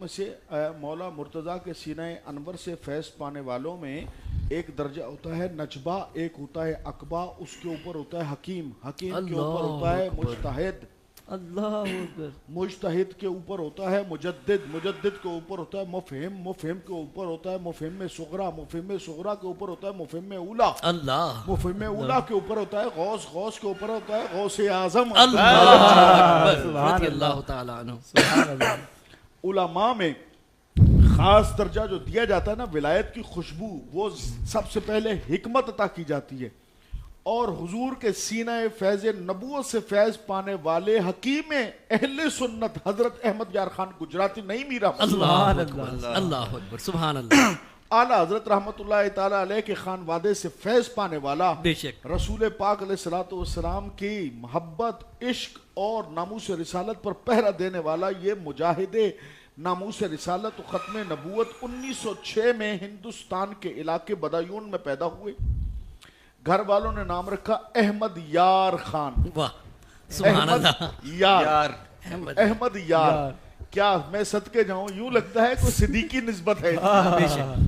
سے مولا مرتضیٰ کے سینہ انور سے فیض پانے والوں میں ایک درجہ ہوتا ہے نجبہ، ایک ہوتا ہے عقبہ، اس کے اوپر ہوتا ہے حکیم، حکیم کے اوپر ہوتا ہے مجتہد، اللہ اکبر، مجتہد کے اوپر ہوتا ہے مجدد، مجدد کے اوپر ہوتا ہے مفہم، مفہم کے اوپر ہوتا ہے مفہم صغریٰ، مفہم صغریٰ کے اوپر ہوتا ہے مفہم اولیٰ، اللہ مفہم اولیٰ کے اوپر ہوتا ہے غوث، غوث کے اوپر ہوتا ہے غوث اعظم، اللہ رضی اللہ تعالیٰ عنہ۔ علماء میں خاص درجہ جو دیا جاتا ہے نا ولایت کی خوشبو، وہ سب سے پہلے حکمت عطا کی جاتی ہے، اور حضور کے سینہ فیض نبوت سے فیض پانے والے حکیم اہل سنت حضرت احمد یار خان گجراتی نہیں میرا اللہ اکبر، اللہ اکبر، سبحان اللہ۔ اعلیٰ حضرت رحمت اللہ تعالیٰ علیہ کے خانوادے سے فیض پانے والا، بے شک رسول پاک علیہ الصلوۃ والسلام کی محبت، عشق اور ناموس رسالت پر پہرا دینے والا یہ مجاہد ناموس رسالت و ختم نبوت 1906 میں ہندوستان کے علاقے بدایون میں پیدا ہوئے۔ گھر والوں نے نام رکھا احمد یار خان، واہ سبحان اللہ، یار احمد یار، کیا میں صدقے جاؤں، یوں لگتا ہے کوئی صدیقی نسبت ہے۔ بے شک